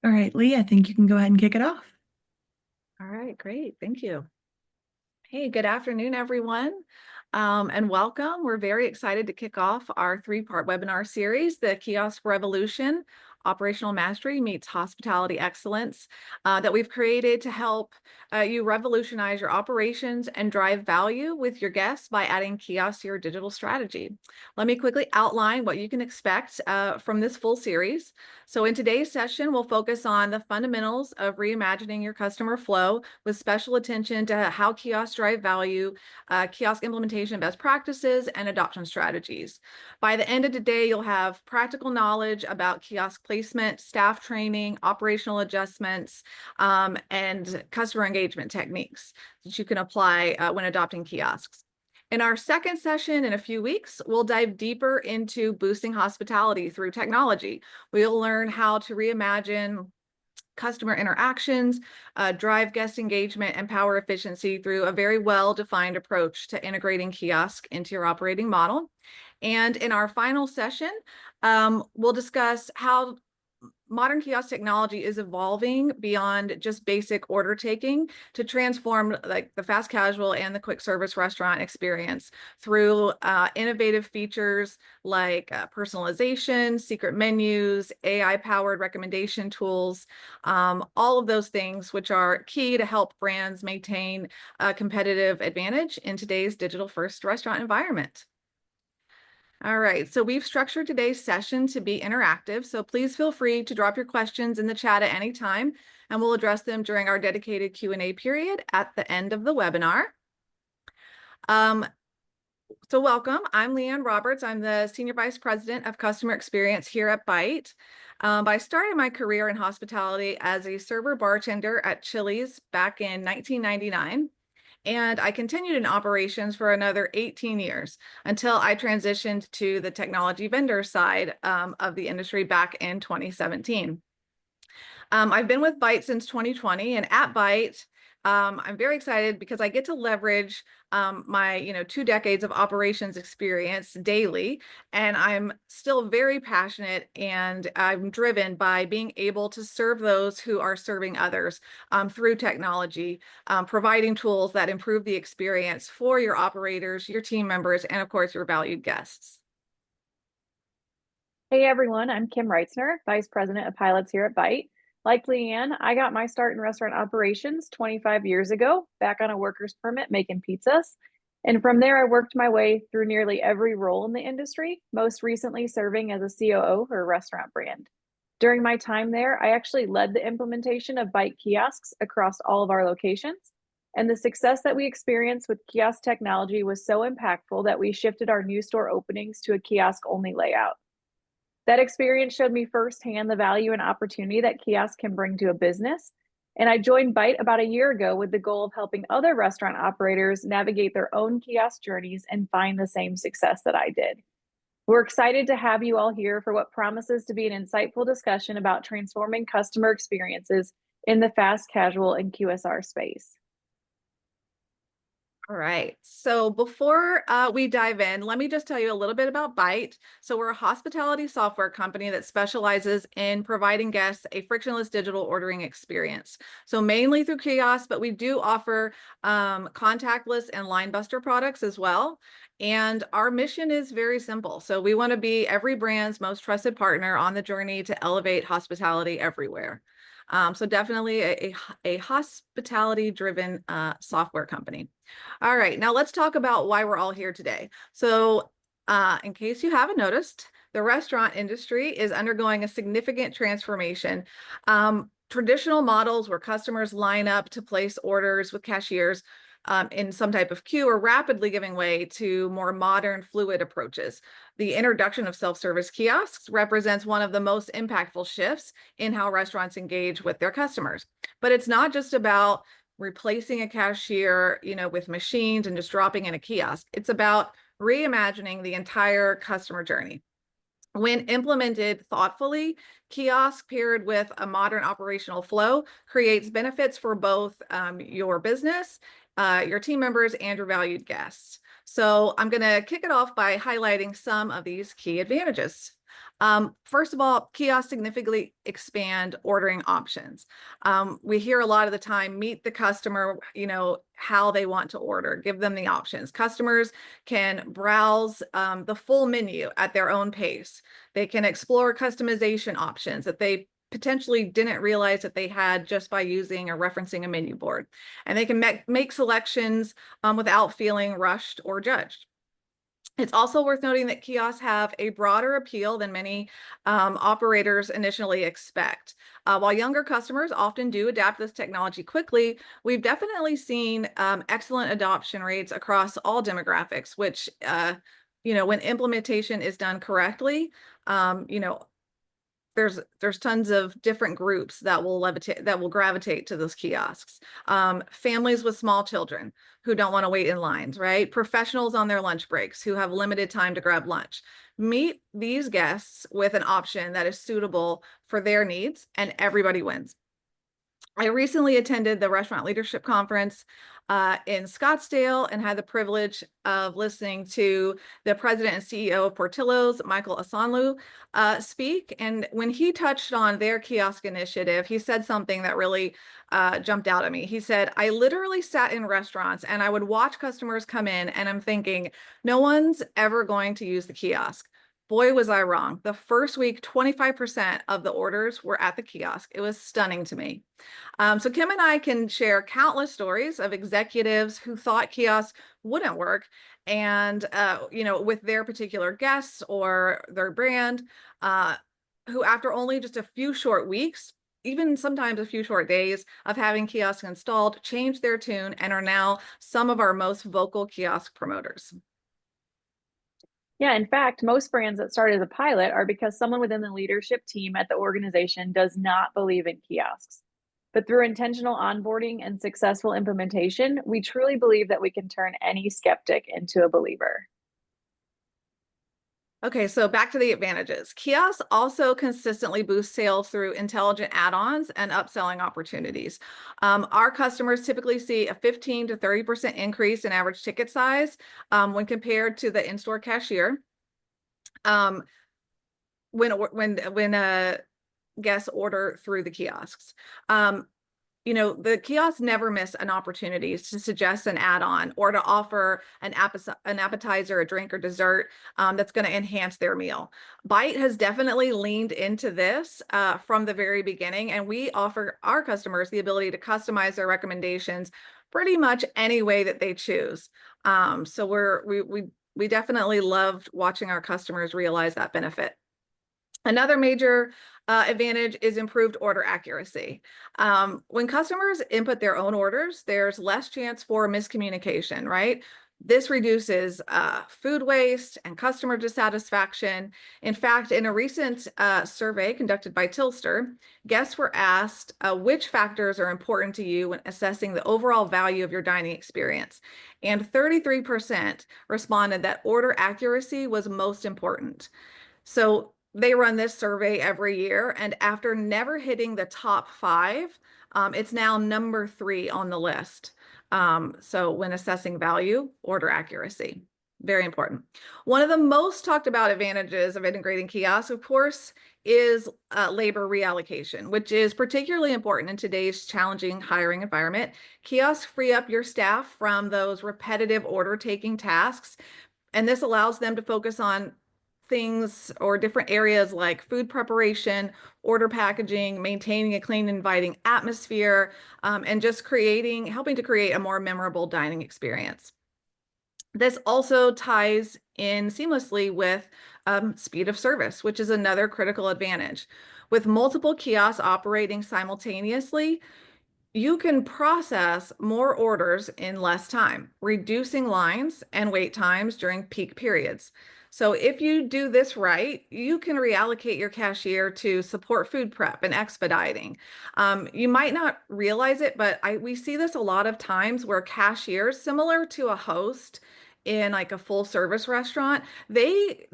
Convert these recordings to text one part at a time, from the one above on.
All right, Lee, I think you can go ahead and kick it off. All right, great. Thank you. Hey, good afternoon, everyone, and welcome. We're very excited to kick off our three-part webinar series, the Kiosk Revolution, Operational Mastery Meets Hospitality Excellence, that we've created to help you revolutionize your operations and drive value with your guests by adding kiosks to your digital strategy. Let me quickly outline what you can expect from this full series. So in today's session, we'll focus on the fundamentals of reimagining your customer flow with special attention to how kiosks drive value, kiosk implementation best practices, and adoption strategies. By the end of today, you'll have practical knowledge about kiosk placement, staff training, operational adjustments, and customer engagement techniques that you can apply when adopting kiosks. In our second session in a few weeks, we'll dive deeper into boosting hospitality through technology. We'll learn how to reimagine customer interactions, drive guest engagement, and power efficiency through a very well-defined approach to integrating kiosk into your operating model. And in our final session, we'll discuss how modern kiosk technology is evolving beyond just basic order taking to transform like the fast casual and the quick service restaurant experience through innovative features like personalization, secret menus, AI-powered recommendation tools, all of those things which are key to help brands maintain a competitive advantage in today's digital-first restaurant environment. All right, so we've structured today's session to be interactive, so please feel free to drop your questions in the chat at any time, and we'll address them during our dedicated Q&A period at the end of the webinar. So welcome, I'm Leanne Roberts. I'm the Senior Vice President of Customer Experience here at Byte. I started my career in hospitality as a server bartender at Chili's back in 1999. And I continued in operations for another 18 years until I transitioned to the technology vendor side of the industry back in 2017. I've been with Byte since 2020, and at Byte, I'm very excited because I get to leverage my 2 decades of operations experience daily, and I'm still very passionate and I'm driven by being able to serve those who are serving others through technology, providing tools that improve the experience for your operators, your team members, and of course, your valued guests. Hey everyone, I'm Kim Reitzner, Vice President of Pilots here at Byte. Like Leanne, I got my start in restaurant operations 25 years ago, back on a worker's permit making pizzas. And from there, I worked my way through nearly every role in the industry, most recently serving as a COO for a restaurant brand. During my time there, I actually led the implementation of Byte kiosks across all of our locations. And the success that we experienced with kiosk technology was so impactful that we shifted our new store openings to a kiosk-only layout. That experience showed me firsthand the value and opportunity that kiosks can bring to a business. And I joined Byte about a year ago with the goal of helping other restaurant operators navigate their own kiosk journeys and find the same success that I did. We're excited to have you all here for what promises to be an insightful discussion about transforming customer experiences in the fast casual and QSR space. All right, so before we dive in, let me just tell you a little bit about Byte. So we're a hospitality software company that specializes in providing guests a frictionless digital ordering experience. So mainly through kiosks, but we do offer contactless and line buster products as well. And our mission is very simple. So we want to be every brand's most trusted partner on the journey to elevate hospitality everywhere. So definitely a hospitality-driven software company. All right, now let's talk about why we're all here today. So in case you haven't noticed, the restaurant industry is undergoing a significant transformation. Traditional models where customers line up to place orders with cashiers in some type of queue are rapidly giving way to more modern, fluid approaches. The introduction of self-service kiosks represents one of the most impactful shifts in how restaurants engage with their customers. But it's not just about replacing a cashier, with machines and just dropping in a kiosk. It's about reimagining the entire customer journey. When implemented thoughtfully, kiosk paired with a modern operational flow creates benefits for both your business, your team members, and your valued guests. So I'm going to kick it off by highlighting some of these key advantages. First of all, kiosks significantly expand ordering options. We hear a lot of the time, meet the customer, how they want to order, give them the options. Customers can browse the full menu at their own pace. They can explore customization options that they potentially didn't realize that they had just by using or referencing a menu board. And they can make selections without feeling rushed or judged. It's also worth noting that kiosks have a broader appeal than many operators initially expect. While younger customers often do adapt this technology quickly, we've definitely seen excellent adoption rates across all demographics, which, when implementation is done correctly, there's tons of different groups that will gravitate to those kiosks. Families with small children who don't want to wait in lines, right? Professionals on their lunch breaks who have limited time to grab lunch. Meet these guests with an option that is suitable for their needs, and everybody wins. I recently attended the Restaurant Leadership Conference in Scottsdale and had the privilege of listening to the president and CEO of Portillo's, Michael Asanlu, speak. And when he touched on their kiosk initiative, he said something that really jumped out at me. He said, "I literally sat in restaurants and I would watch customers come in and I'm thinking, no one's ever going to use the kiosk. Boy, was I wrong. The first week, 25% of the orders were at the kiosk. It was stunning to me." So Kim and I can share countless stories of executives who thought kiosks wouldn't work and, with their particular guests or their brand, who after only just a few short weeks, even sometimes a few short days of having kiosks installed, changed their tune and are now some of our most vocal kiosk promoters. Yeah, in fact, most brands that start as a pilot are because someone within the leadership team at the organization does not believe in kiosks. But through intentional onboarding and successful implementation, we truly believe that we can turn any skeptic into a believer. Okay, so back to the advantages. Kiosks also consistently boost sales through intelligent add-ons and upselling opportunities. Our customers typically see a 15 to 30% increase in average ticket size when compared to the in-store cashier. When guests order through the kiosks. The kiosks never miss an opportunity to suggest an add-on or to offer an appetizer, a drink, or dessert that's going to enhance their meal. Byte has definitely leaned into this from the very beginning, and we offer our customers the ability to customize their recommendations pretty much any way that they choose. So we definitely loved watching our customers realize that benefit. Another major advantage is improved order accuracy. When customers input their own orders, there's less chance for miscommunication, right? This reduces food waste and customer dissatisfaction. In fact, in a recent survey conducted by Tilster, guests were asked which factors are important to you when assessing the overall value of your dining experience. And 33% responded that order accuracy was most important. So they run this survey every year, and after never hitting the top 5, it's now number 3 on the list. So when assessing value, order accuracy, very important. One of the most talked about advantages of integrating kiosks, of course, is labor reallocation, which is particularly important in today's challenging hiring environment. Kiosks free up your staff from those repetitive order taking tasks, and this allows them to focus on things or different areas like food preparation, order packaging, maintaining a clean, inviting atmosphere, and just helping to create a more memorable dining experience. This also ties in seamlessly with speed of service, which is another critical advantage. With multiple kiosks operating simultaneously, you can process more orders in less time, reducing lines and wait times during peak periods. So if you do this right, you can reallocate your cashier to support food prep and expediting. You might not realize it, but we see this a lot of times where cashiers, similar to a host in like a full service restaurant, they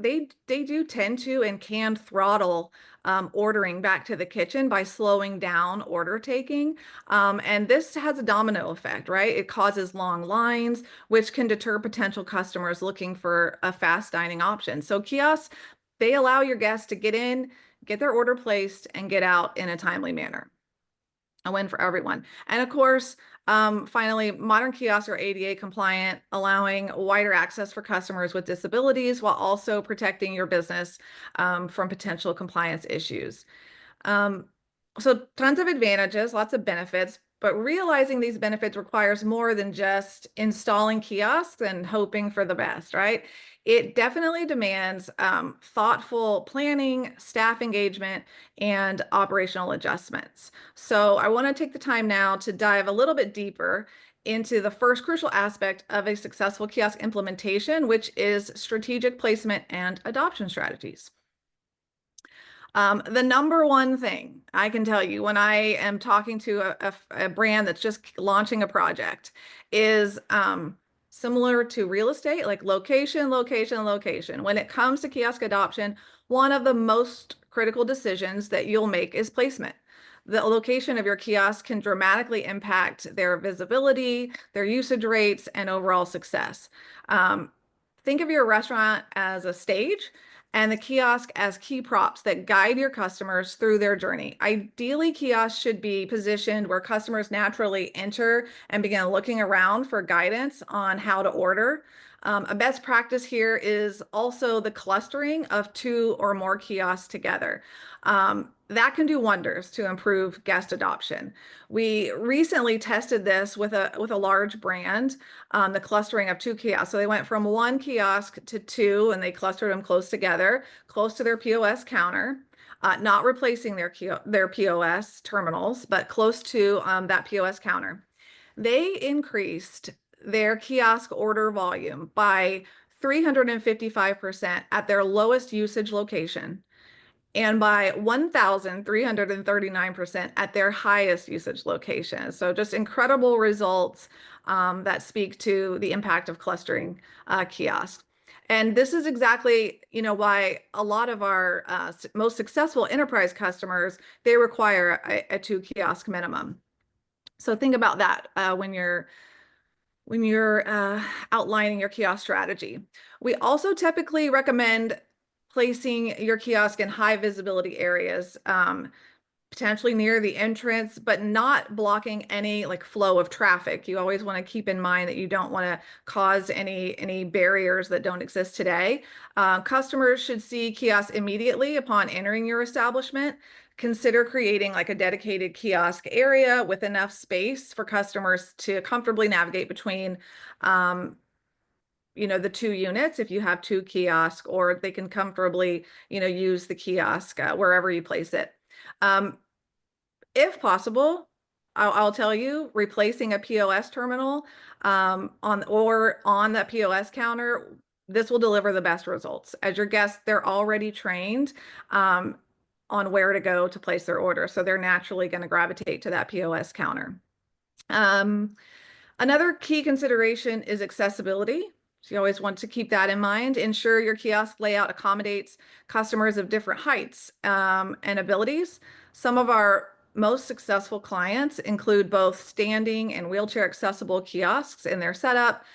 do tend to and can throttle ordering back to the kitchen by slowing down order taking. And this has a domino effect, right? It causes long lines, which can deter potential customers looking for a fast dining option. So kiosks They allow your guests to get in, get their order placed, and get out in a timely manner. A win for everyone. And of course, finally, modern kiosks are ADA compliant, allowing wider access for customers with disabilities while also protecting your business from potential compliance issues. Um, so tons of advantages, lots of benefits, but realizing these benefits requires more than just installing kiosks and hoping for the best, right? It definitely demands thoughtful planning, staff engagement, and operational adjustments. So I want to take the time now to dive a little bit deeper into the first crucial aspect of a successful kiosk implementation, which is strategic placement and adoption strategies. The number one thing I can tell you when I am talking to a brand that's just launching a project is similar to real estate, like location, location, location. When it comes to kiosk adoption, one of the most critical decisions that you'll make is placement. The location of your kiosk can dramatically impact their visibility, their usage rates, and overall success. Think of your restaurant as a stage and the kiosk as key props that guide your customers through their journey. Ideally, kiosks should be positioned where customers naturally enter and begin looking around for guidance on how to order. A best practice here is also the clustering of 2 or more kiosks together. That can do wonders to improve guest adoption. We recently tested this with a large brand, the clustering of 2 kiosks. So they went from 1 kiosk to 2, and they clustered them close together, close to their POS counter, not replacing their POS terminals, but close to that POS counter. They increased their kiosk order volume by 355% at their lowest usage location and by 1,339% at their highest usage location. So just incredible results that speak to the impact of clustering kiosks. And this is exactly, why a lot of our most successful enterprise customers, they require a 2 kiosk minimum. So think about that when you're outlining your kiosk strategy. We also typically recommend placing your kiosk in high visibility areas, potentially near the entrance, but not blocking any flow of traffic. You always want to keep in mind that you don't want to cause any barriers that don't exist today. Customers should see kiosks immediately upon entering your establishment. Consider creating a dedicated kiosk area with enough space for customers to comfortably navigate between the 2 units if you have 2 kiosks, or they can comfortably use the kiosk wherever you place it. If possible, I'll tell you, replacing a POS terminal on that POS counter, this will deliver the best results. As your guests, they're already trained on where to go to place their order, so they're naturally going to gravitate to that POS counter. Another key consideration is accessibility. So you always want to keep that in mind. Ensure your kiosk layout accommodates customers of different heights and abilities. Some of our most successful clients include both standing and wheelchair accessible kiosks in their setup.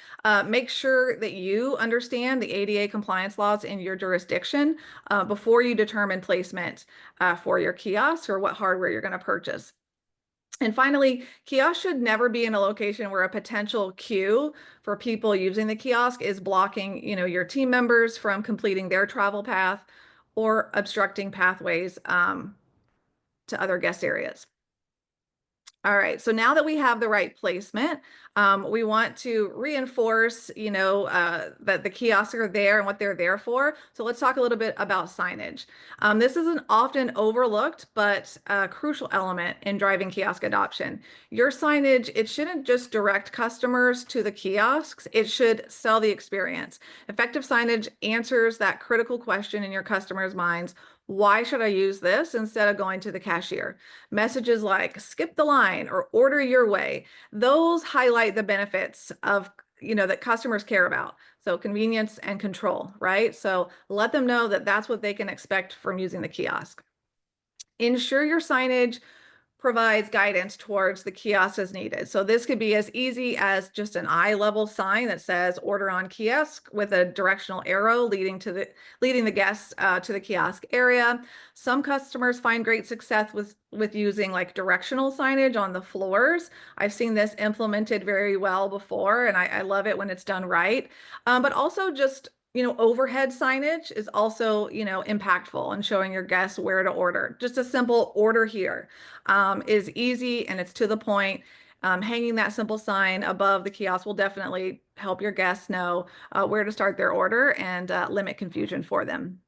Make sure that you understand the ADA compliance laws in your jurisdiction before you determine placement for your kiosks or what hardware you're going to purchase. And finally, kiosks should never be in a location where a potential queue for people using the kiosk is blocking, your team members from completing their travel path or obstructing pathways to other guest areas. All right, so now that we have the right placement, we want to reinforce, that the kiosks are there and what they're there for. So let's talk a little bit about signage. This is an often overlooked but crucial element in driving kiosk adoption. Your signage, it shouldn't just direct customers to the kiosks, it should sell the experience. Effective signage answers that critical question in your customers' minds. Why should I use this instead of going to the cashier? Messages like skip the line or order your way, those highlight the benefits of, that customers care about. So convenience and control, right? So let them know that that's what they can expect from using the kiosk. Ensure your signage provides guidance towards the kiosk as needed. So this could be as easy as just an eye level sign that says order on kiosk with a directional arrow leading the guests to the kiosk area. Some customers find great success with using like directional signage on the floors. I've seen this implemented very well before, and I love it when it's done right. But also just overhead signage is also, impactful in showing your guests where to order. Just a simple order here is easy and it's to the point. Hanging that simple sign above the kiosk will definitely help your guests know where to start their order and limit confusion for them.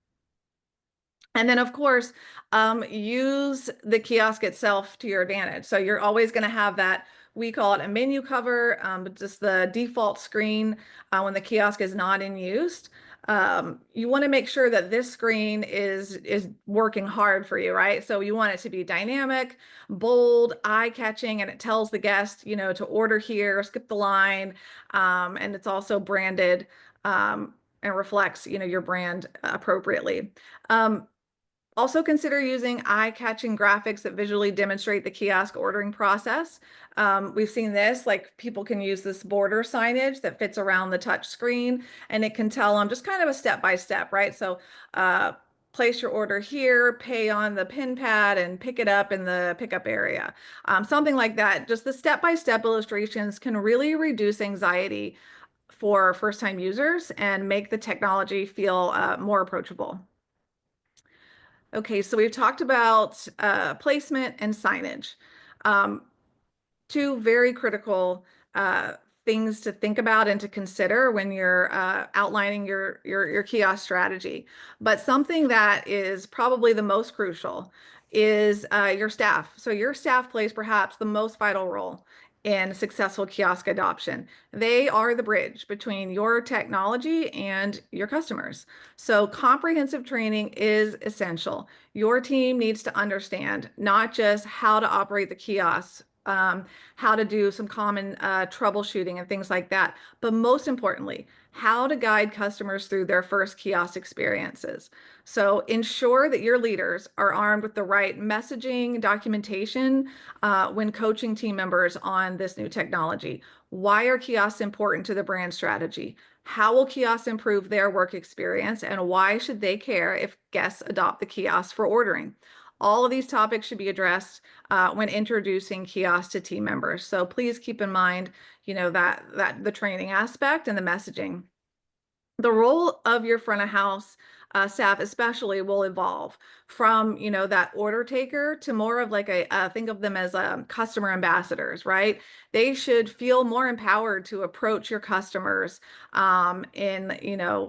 And then, of course, use the kiosk itself to your advantage. So you're always going to have that, we call it a menu cover, but just the default screen when the kiosk is not in use. You want to make sure that this screen is working hard for you, right? So you want it to be dynamic, bold, eye-catching, and it tells the guest, to order here, skip the line, and it's also branded and reflects, your brand appropriately. Also consider using eye-catching graphics that visually demonstrate the kiosk ordering process. We've seen this, like people can use this border signage that fits around the touch screen and it can tell them just kind of a step-by-step, right? So place your order here, pay on the pin pad and pick it up in the pickup area. Something like that. Just the step-by-step illustrations can really reduce anxiety for first-time users and make the technology feel more approachable. Okay, so we've talked about placement and signage. Two very critical things to think about and to consider when you're outlining your kiosk strategy. But something that is probably the most crucial is your staff. So your staff plays perhaps the most vital role in successful kiosk adoption. They are the bridge between your technology and your customers. So comprehensive training is essential. Your team needs to understand not just how to operate the kiosks, how to do some common troubleshooting and things like that, but most importantly, how to guide customers through their first kiosk experiences. So ensure that your leaders are armed with the right messaging, documentation when coaching team members on this new technology. Why are kiosks important to the brand strategy? How will kiosks improve their work experience? And why should they care if guests adopt the kiosk for ordering? All of these topics should be addressed when introducing kiosks to team members. So please keep in mind, that the training aspect and the messaging. The role of your front of house staff especially will evolve from, that order taker to more of like think of them as customer ambassadors, right? They should feel more empowered to approach your customers in,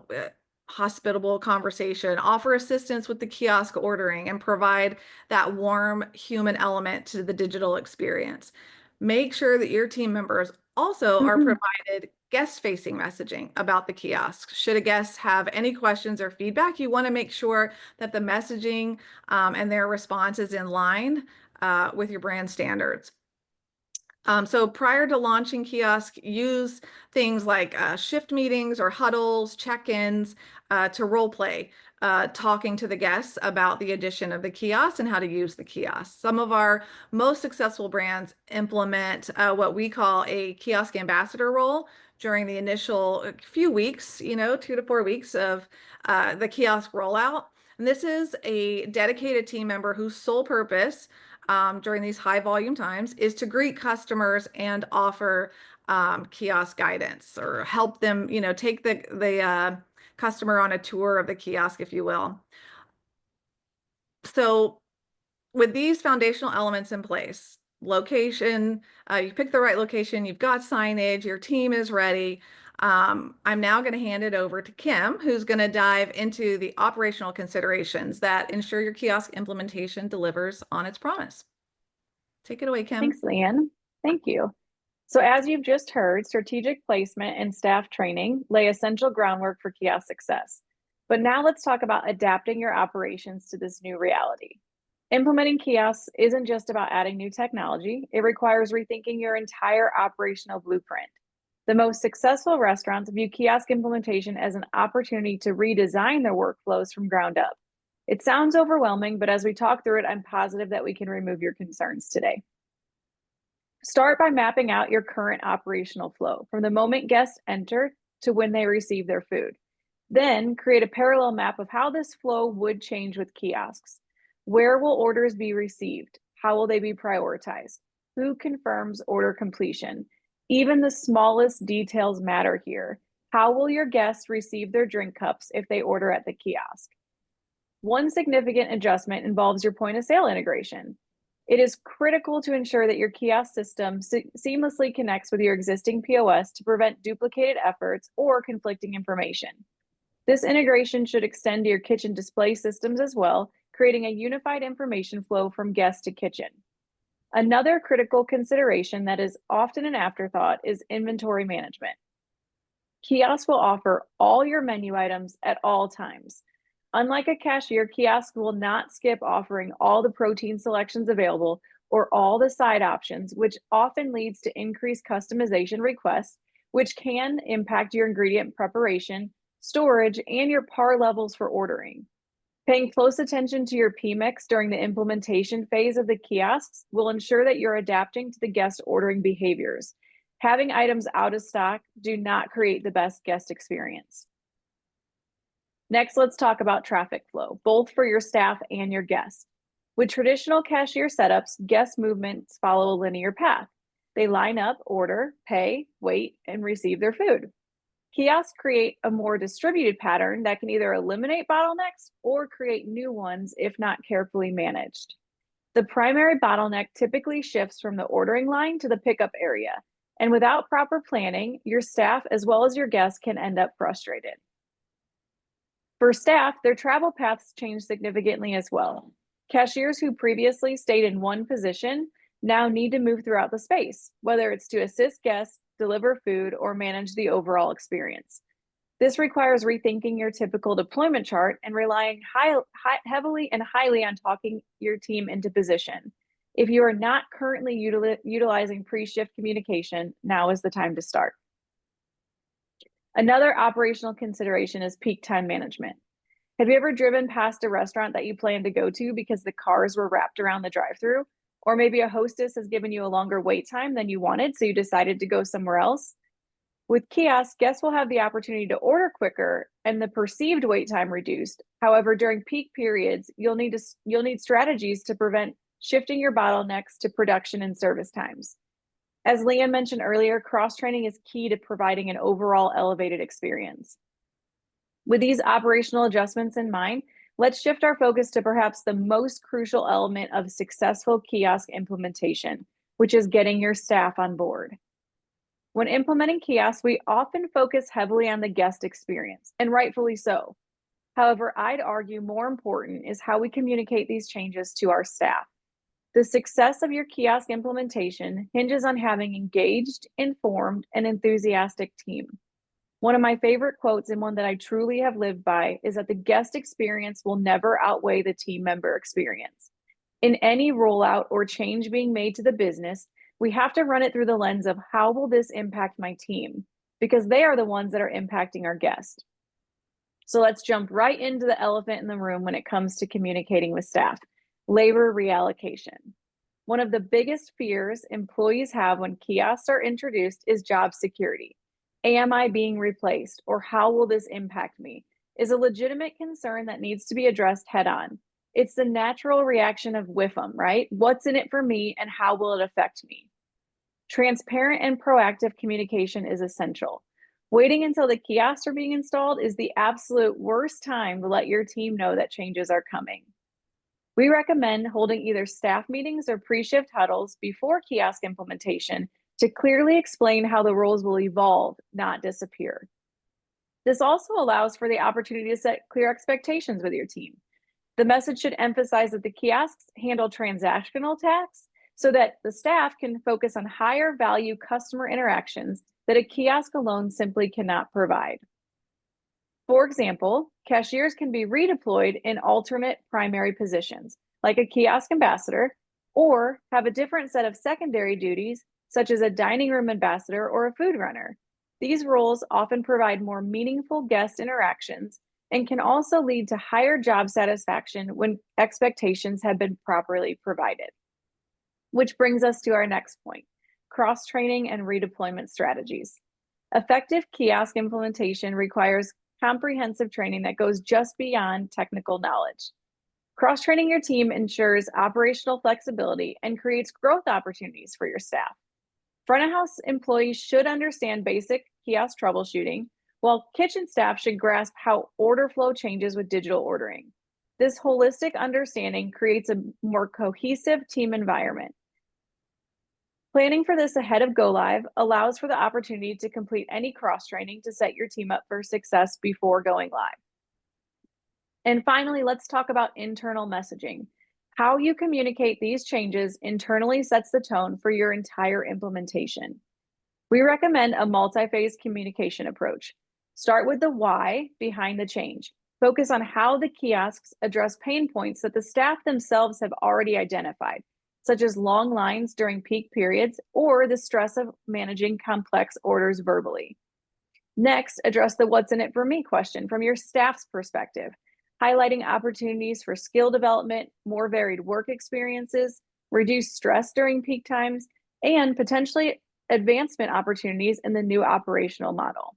hospitable conversation, offer assistance with the kiosk ordering, and provide that warm human element to the digital experience. Make sure that your team members also are provided guest-facing messaging about the kiosk. Should a guest have any questions or feedback, you want to make sure that the messaging and their response is in line with your brand standards. So prior to launching kiosk, use things like shift meetings or huddles, check-ins to role play, talking to the guests about the addition of the kiosk and how to use the kiosk. Some of our most successful brands implement what we call a kiosk ambassador role during the initial few weeks, 2 to 4 weeks of the kiosk rollout. And this is a dedicated team member whose sole purpose during these high volume times is to greet customers and offer kiosk guidance or help them, take the customer on a tour of the kiosk, if you will. So with these foundational elements in place, location, you pick the right location, you've got signage, your team is ready. I'm now going to hand it over to Kim, who's going to dive into the operational considerations that ensure your kiosk implementation delivers on its promise. Take it away, Kim. Thanks, Leanne. Thank you. So as you've just heard, strategic placement and staff training lay essential groundwork for kiosk success. But now let's talk about adapting your operations to this new reality. Implementing kiosks isn't just about adding new technology. It requires rethinking your entire operational blueprint. The most successful restaurants view kiosk implementation as an opportunity to redesign their workflows from ground up. It sounds overwhelming, but as we talk through it, I'm positive that we can remove your concerns today. Start by mapping out your current operational flow from the moment guests enter to when they receive their food. Then create a parallel map of how this flow would change with kiosks. Where will orders be received? How will they be prioritized? Who confirms order completion? Even the smallest details matter here. How will your guests receive their drink cups if they order at the kiosk? One significant adjustment involves your point of sale integration. It is critical to ensure that your kiosk system seamlessly connects with your existing POS to prevent duplicated efforts or conflicting information. This integration should extend to your kitchen display systems as well, creating a unified information flow from guest to kitchen. Another critical consideration that is often an afterthought is inventory management. Kiosks will offer all your menu items at all times. Unlike a cashier, kiosk will not skip offering all the protein selections available or all the side options, which often leads to increased customization requests, which can impact your ingredient preparation, storage, and your par levels for ordering. Paying close attention to your PMix during the implementation phase of the kiosks will ensure that you're adapting to the guest ordering behaviors. Having items out of stock do not create the best guest experience. Next, let's talk about traffic flow, both for your staff and your guests. With traditional cashier setups, guest movements follow a linear path. They line up, order, pay, wait, and receive their food. Kiosks create a more distributed pattern that can either eliminate bottlenecks or create new ones if not carefully managed. The primary bottleneck typically shifts from the ordering line to the pickup area, and without proper planning, your staff as well as your guests can end up frustrated. For staff, their travel paths change significantly as well. Cashiers who previously stayed in one position now need to move throughout the space, whether it's to assist guests, deliver food, or manage the overall experience. This requires rethinking your typical deployment chart and relying heavily and highly on talking your team into position. If you are not currently utilizing pre-shift communication, now is the time to start. Another operational consideration is peak time management. Have you ever driven past a restaurant that you planned to go to because the cars were wrapped around the drive-thru? Or maybe a hostess has given you a longer wait time than you wanted, so you decided to go somewhere else? With kiosks, guests will have the opportunity to order quicker and the perceived wait time reduced. However, during peak periods, you'll need strategies to prevent shifting your bottlenecks to production and service times. As Leanne mentioned earlier, cross-training is key to providing an overall elevated experience. With these operational adjustments in mind, let's shift our focus to perhaps the most crucial element of successful kiosk implementation, which is getting your staff on board. When implementing kiosks, we often focus heavily on the guest experience, and rightfully so. However, I'd argue more important is how we communicate these changes to our staff. The success of your kiosk implementation hinges on having engaged, informed, and enthusiastic team. One of my favorite quotes, and one that I truly have lived by, is that the guest experience will never outweigh the team member experience. In any rollout or change being made to the business, we have to run it through the lens of how will this impact my team? Because they are the ones that are impacting our guest. So let's jump right into the elephant in the room when it comes to communicating with staff: labor reallocation. One of the biggest fears employees have when kiosks are introduced is job security. Am I being replaced, or how will this impact me? Is a legitimate concern that needs to be addressed head on. It's the natural reaction of WIFM, right? What's in it for me and how will it affect me? Transparent and proactive communication is essential. Waiting until the kiosks are being installed is the absolute worst time to let your team know that changes are coming. We recommend holding either staff meetings or pre-shift huddles before kiosk implementation to clearly explain how the roles will evolve, not disappear. This also allows for the opportunity to set clear expectations with your team. The message should emphasize that the kiosks handle transactional tasks so that the staff can focus on higher value customer interactions that a kiosk alone simply cannot provide. For example, cashiers can be redeployed in alternate primary positions, like a kiosk ambassador, or have a different set of secondary duties, such as a dining room ambassador or a food runner. These roles often provide more meaningful guest interactions and can also lead to higher job satisfaction when expectations have been properly provided. Which brings us to our next point, cross-training and redeployment strategies. Effective kiosk implementation requires comprehensive training that goes just beyond technical knowledge. Cross-training your team ensures operational flexibility and creates growth opportunities for your staff. Front of house employees should understand basic kiosk troubleshooting, while kitchen staff should grasp how order flow changes with digital ordering. This holistic understanding creates a more cohesive team environment. Planning for this ahead of go live allows for the opportunity to complete any cross-training to set your team up for success before going live. And finally, let's talk about internal messaging. How you communicate these changes internally sets the tone for your entire implementation. We recommend a multi-phase communication approach. Start with the why behind the change. Focus on how the kiosks address pain points that the staff themselves have already identified, such as long lines during peak periods or the stress of managing complex orders verbally. Next, address the what's in it for me question from your staff's perspective, highlighting opportunities for skill development, more varied work experiences, reduced stress during peak times, and potentially advancement opportunities in the new operational model.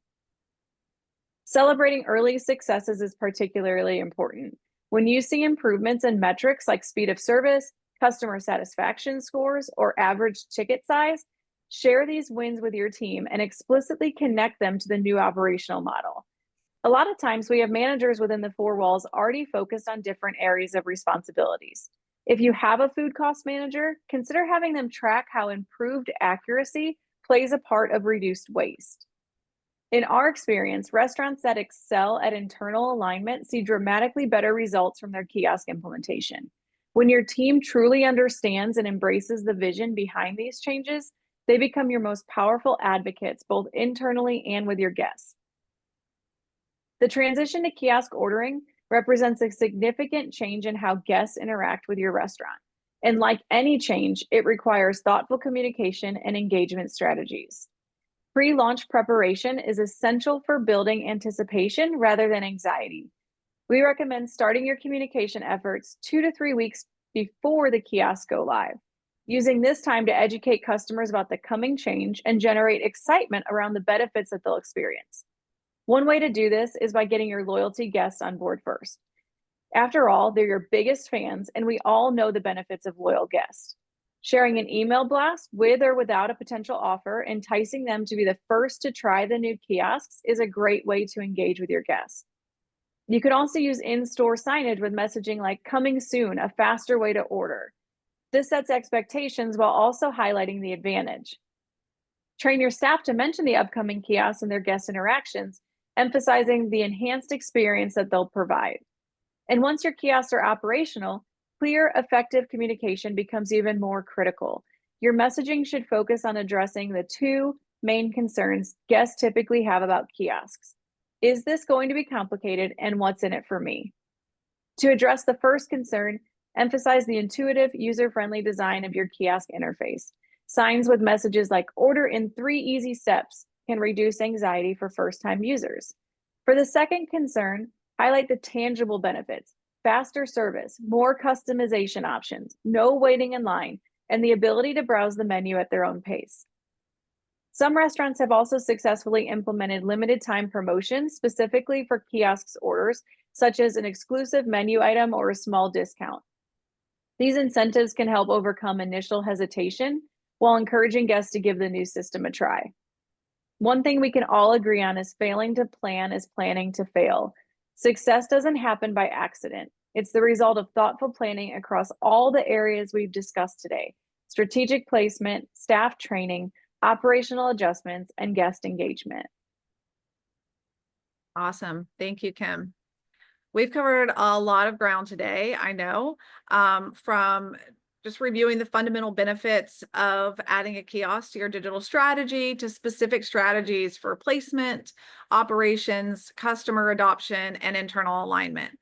Celebrating early successes is particularly important. When you see improvements in metrics like speed of service, customer satisfaction scores, or average ticket size, share these wins with your team and explicitly connect them to the new operational model. A lot of times we have managers within the four walls already focused on different areas of responsibilities. If you have a food cost manager, consider having them track how improved accuracy plays a part of reduced waste. In our experience, restaurants that excel at internal alignment see dramatically better results from their kiosk implementation. When your team truly understands and embraces the vision behind these changes, they become your most powerful advocates, both internally and with your guests. The transition to kiosk ordering represents a significant change in how guests interact with your restaurant. And like any change, it requires thoughtful communication and engagement strategies. Pre-launch preparation is essential for building anticipation rather than anxiety. We recommend starting your communication efforts 2 to 3 weeks before the kiosks go live, using this time to educate customers about the coming change and generate excitement around the benefits that they'll experience. One way to do this is by getting your loyalty guests on board first. After all, they're your biggest fans, and we all know the benefits of loyal guests. Sharing an email blast with or without a potential offer, enticing them to be the first to try the new kiosks is a great way to engage with your guests. You could also use in-store signage with messaging like "coming soon, a faster way to order." This sets expectations while also highlighting the advantage. Train your staff to mention the upcoming kiosks in their guest interactions, emphasizing the enhanced experience that they'll provide. And once your kiosks are operational, clear, effective communication becomes even more critical. Your messaging should focus on addressing the two main concerns guests typically have about kiosks. Is this going to be complicated, and what's in it for me? To address the first concern, emphasize the intuitive, user-friendly design of your kiosk interface. Signs with messages like "order in 3 easy steps" can reduce anxiety for first-time users. For the second concern, highlight the tangible benefits: faster service, more customization options, no waiting in line, and the ability to browse the menu at their own pace. Some restaurants have also successfully implemented limited time promotions specifically for kiosks orders, such as an exclusive menu item or a small discount. These incentives can help overcome initial hesitation while encouraging guests to give the new system a try. One thing we can all agree on is failing to plan is planning to fail. Success doesn't happen by accident. It's the result of thoughtful planning across all the areas we've discussed today: strategic placement, staff training, operational adjustments, and guest engagement. Awesome. Thank you, Kim. We've covered a lot of ground today, I know, from just reviewing the fundamental benefits of adding a kiosk to your digital strategy to specific strategies for placement, operations, customer adoption, and internal alignment.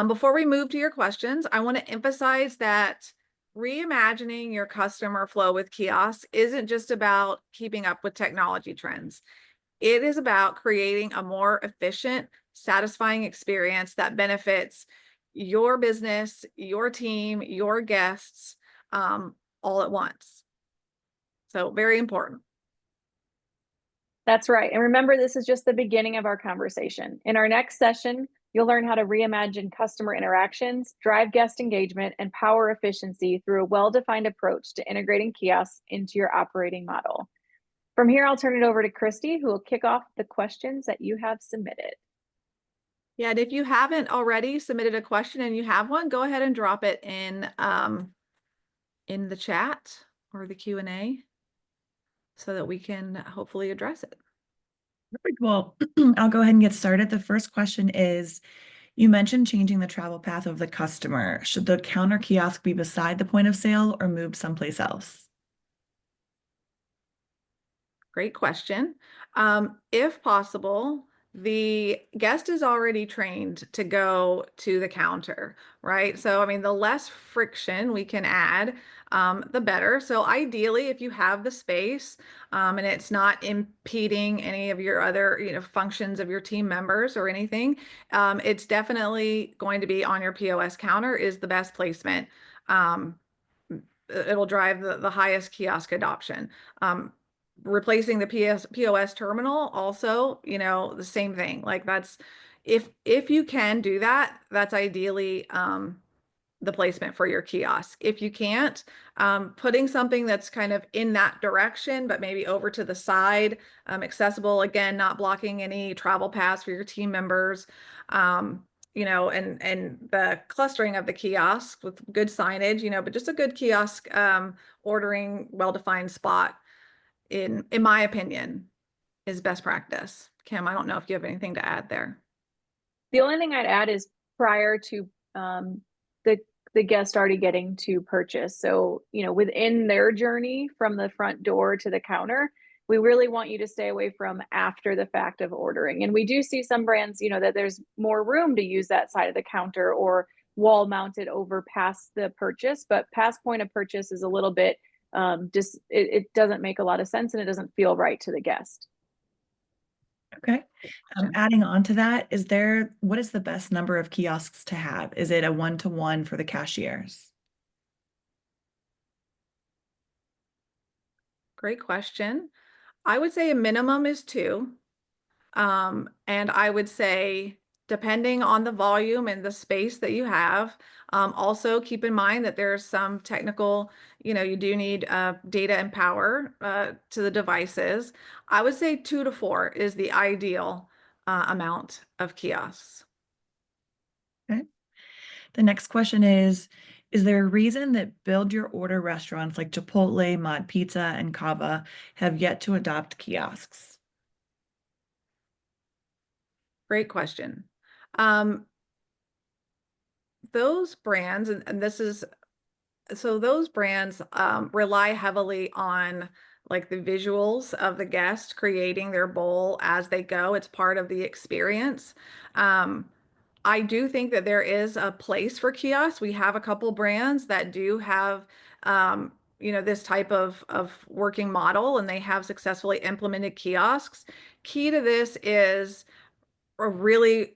Before we move to your questions, I want to emphasize that reimagining your customer flow with kiosks isn't just about keeping up with technology trends. It is about creating a more efficient, satisfying experience that benefits your business, your team, your guests, all at once. So very important. That's right. And remember, this is just the beginning of our conversation. In our next session, you'll learn how to reimagine customer interactions, drive guest engagement, and power efficiency through a well-defined approach to integrating kiosks into your operating model. From here, I'll turn it over to Christy, who will kick off the questions that you have submitted. Yeah, and if you haven't already submitted a question and you have one, go ahead and drop it in the chat or the Q&A so that we can hopefully address it. Perfect. Well, I'll go ahead and get started. The first question is, you mentioned changing the travel path of the customer. Should the counter kiosk be beside the point of sale or moved someplace else? Great question. If possible, the guest is already trained to go to the counter, right? So, I mean, the less friction we can add, the better. So ideally, if you have the space, and it's not impeding any of your other, functions of your team members or anything, it's definitely going to be on your POS counter is the best placement. It'll drive the highest kiosk adoption. Replacing the POS terminal also, the same thing. Like that's if you can do that, that's ideally the placement for your kiosk. If you can't, putting something that's kind of in that direction, but maybe over to the side, accessible, again, not blocking any travel paths for your team members, and the clustering of the kiosk with good signage, but just a good kiosk ordering well-defined spot, in my opinion, is best practice. Kim, I don't know if you have anything to add there. The only thing I'd add is prior to the guest already getting to purchase. So, within their journey from the front door to the counter, we really want you to stay away from after the fact of ordering. And we do see some brands, that there's more room to use that side of the counter or wall mounted over past the purchase, but past point of purchase is a little bit it doesn't make a lot of sense and it doesn't feel right to the guest. Okay. Adding on to that, what is the best number of kiosks to have? Is it a 1-to-1 for the cashiers? Great question. I would say a minimum is 2. And I would say, depending on the volume and the space that you have, also keep in mind that there's some technical, you do need data and power to the devices. I would say 2 to 4 is the ideal amount of kiosks. Okay. The next question is there a reason that build your order restaurants like Chipotle, Mod Pizza, and Cava have yet to adopt kiosks? Great question. Those brands, and this is, so those brands rely heavily on like the visuals of the guest creating their bowl as they go. It's part of the experience. I do think that there is a place for kiosks. We have a couple brands that do have, this type of working model, and they have successfully implemented kiosks. Key to this is a really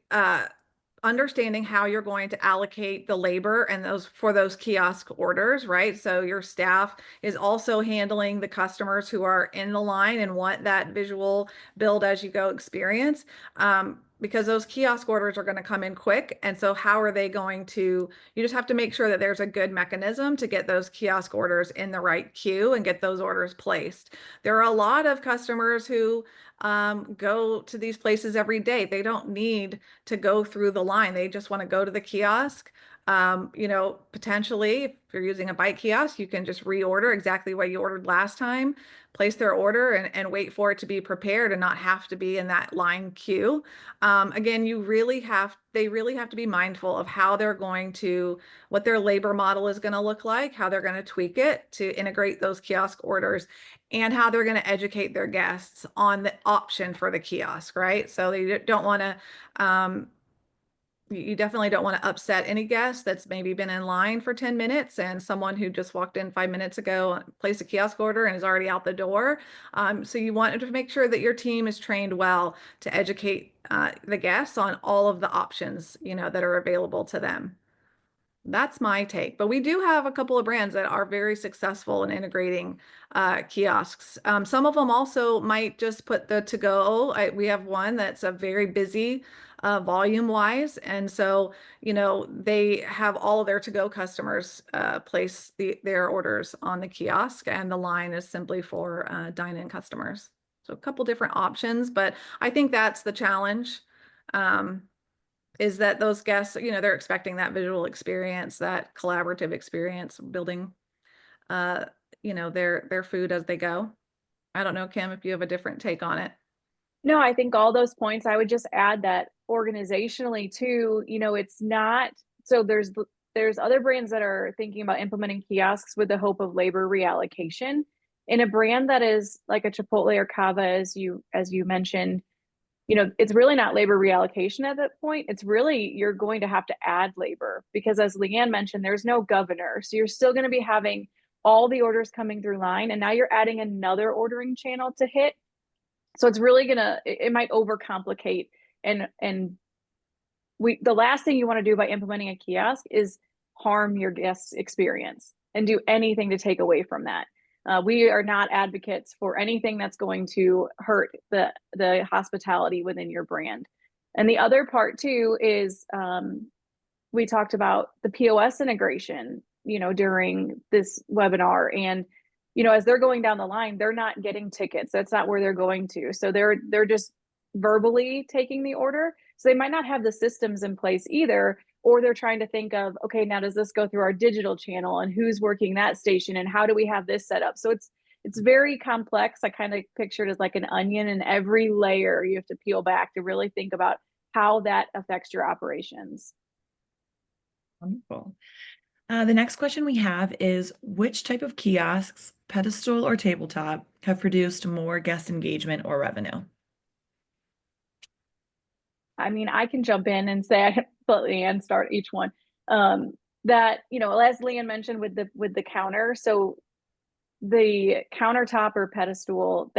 understanding how you're going to allocate the labor and those kiosk orders, right? So your staff is also handling the customers who are in the line and want that visual build as you go experience. Because those kiosk orders are going to come in quick. And so how are they going to, you just have to make sure that there's a good mechanism to get those kiosk orders in the right queue and get those orders placed. There are a lot of customers who go to these places every day. They don't need to go through the line. They just want to go to the kiosk. Potentially, if you're using a bite kiosk, you can just reorder exactly what you ordered last time, place their order and wait for it to be prepared and not have to be in that line queue. Again, they really have to be mindful of how they're going to, what their labor model is going to look like, how they're going to tweak it to integrate those kiosk orders, and how they're going to educate their guests on the option for the kiosk, right? So they don't want to you definitely don't want to upset any guest that's maybe been in line for 10 minutes and someone who just walked in 5 minutes ago placed a kiosk order and is already out the door. So you want to make sure that your team is trained well to educate the guests on all of the options, that are available to them. That's my take. But we do have a couple of brands that are very successful in integrating kiosks. Some of them also might just put the to go. We have one that's a very busy volume wise. And so, they have all of their to go customers place their orders on the kiosk, and the line is simply for dine-in customers. So a couple different options, but I think that's the challenge. Is that those guests, they're expecting that visual experience, that collaborative experience, building, their food as they go. I don't know, Kim, if you have a different take on it. No, I think all those points, I would just add that organizationally too, it's not, so there's other brands that are thinking about implementing kiosks with the hope of labor reallocation. In a brand that is like a Chipotle or Cava, as you mentioned, it's really not labor reallocation at that point. It's really, you're going to have to add labor because, as Leanne mentioned, there's no governor. So you're still going to be having all the orders coming through line. And now you're adding another ordering channel to hit. So it's really it might overcomplicate. And the last thing you want to do by implementing a kiosk is harm your guest experience and do anything to take away from that. We are not advocates for anything that's going to hurt the hospitality within your brand. And the other part too is we talked about the POS integration, during this webinar. And, as they're going down the line, they're not getting tickets. That's not where they're going to. So they're just verbally taking the order. So they might not have the systems in place either, or they're trying to think of, okay, now does this go through our digital channel and who's working that station and how do we have this set up? So it's very complex. I kind of picture it as like an onion, and every layer you have to peel back to really think about how that affects your operations. Wonderful. The next question we have is, which type of kiosks, pedestal or tabletop, have produced more guest engagement or revenue? I mean, I can jump in and say, I let Leanne start each one. That, as Leanne mentioned with the counter, so the countertop or pedestal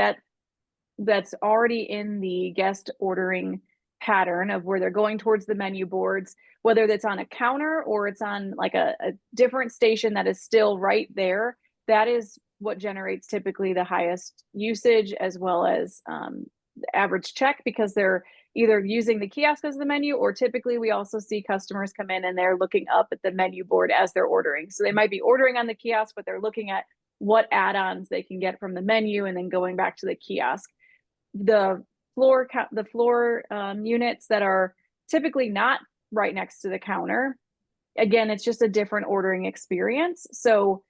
that's already in the guest ordering pattern of where they're going towards the menu boards, whether that's on a counter or it's on like a different station that is still right there, that is what generates typically the highest usage, as well as the average check, because they're either using the kiosk as the menu, or typically we also see customers come in and they're looking up at the menu board as they're ordering. So they might be ordering on the kiosk, but they're looking at what add-ons they can get from the menu and then going back to the kiosk. The floor units that are typically not right next to the counter, again, it's just a different ordering experience. So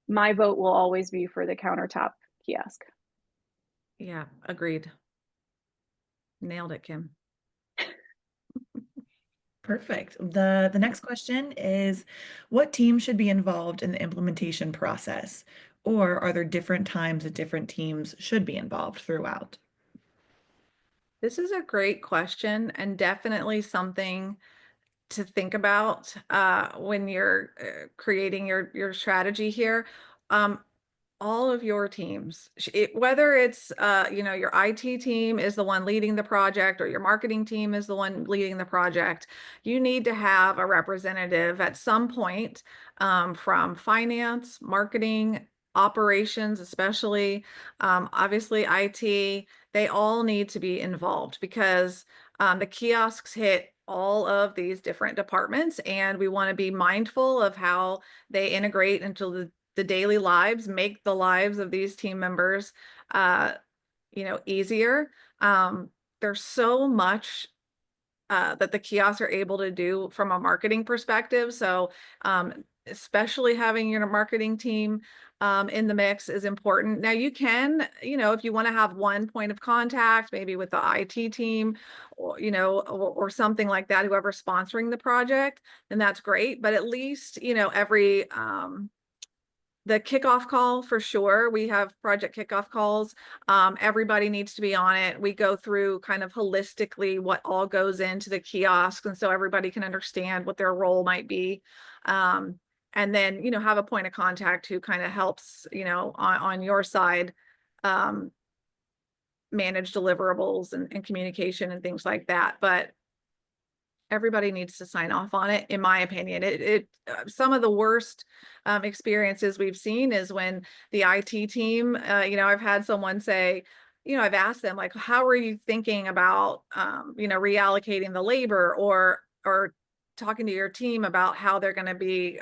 my vote will always be for the countertop kiosk. Yeah, agreed. Nailed it, Kim. Perfect. The next question is, what team should be involved in the implementation process? Or are there different times that different teams should be involved throughout? This is a great question, and definitely something to think about when you're creating your strategy here. All of your teams, whether it's your IT team is the one leading the project, or your marketing team is the one leading the project, you need to have a representative at some point from finance, marketing, operations, especially obviously IT. They all need to be involved, because the kiosks hit all of these different departments, and we want to be mindful of how they integrate into the daily lives, make the lives of these team members, easier. There's so much that the kiosks are able to do from a marketing perspective. So, especially having your marketing team in the mix is important. Now you can, if you want to have one point of contact, maybe with the IT team, or something like that, whoever's sponsoring the project, then that's great. But at least, every the kickoff call for sure. We have project kickoff calls. Everybody needs to be on it. We go through kind of holistically what all goes into the kiosk, and so everybody can understand what their role might be. And then, you know, have a point of contact who kind of helps, you know, on your side, manage deliverables and communication and things like that. But everybody needs to sign off on it, in my opinion. Some of the worst experiences we've seen is when the IT team, you know, I've had someone say, you know, I've asked them, like, how are you thinking about, you know, reallocating the labor, or talking to your team about how they're going to be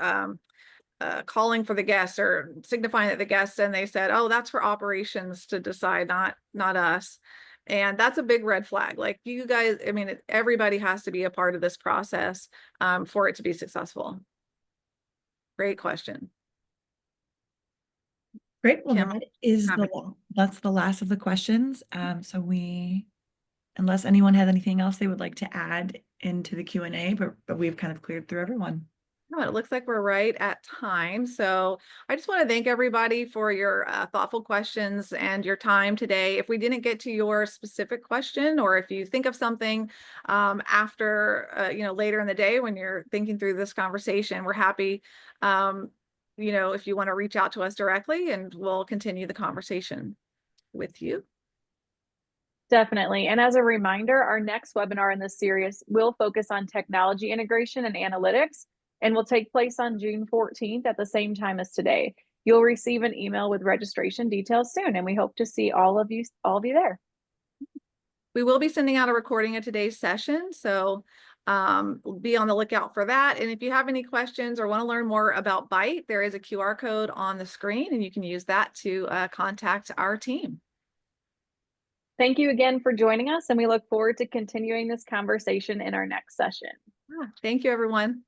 calling for the guests or signifying that the guests, and they said, oh, that's for operations to decide, not us. And that's a big red flag. Like, you guys, I mean, everybody has to be a part of this process for it to be successful. Great question. Great. Well, Kim, that's the last of the questions. So unless anyone has anything else they would like to add into the Q&A, but we've kind of cleared through everyone. Oh, it looks like we're right at time. So I just want to thank everybody for your thoughtful questions and your time today. If we didn't get to your specific question, or if you think of something after, you know, later in the day when you're thinking through this conversation, we're happy, you know, if you want to reach out to us directly, and we'll continue the conversation with you. Definitely. And as a reminder, our next webinar in this series will focus on technology integration and analytics, and will take place on June 14th at the same time as today. You'll receive an email with registration details soon, and we hope to see all of you there. We will be sending out a recording of today's session, so be on the lookout for that. And if you have any questions or want to learn more about Byte, there is a QR code on the screen, and you can use that to contact our team. Thank you again for joining us, and we look forward to continuing this conversation in our next session. Thank you, everyone.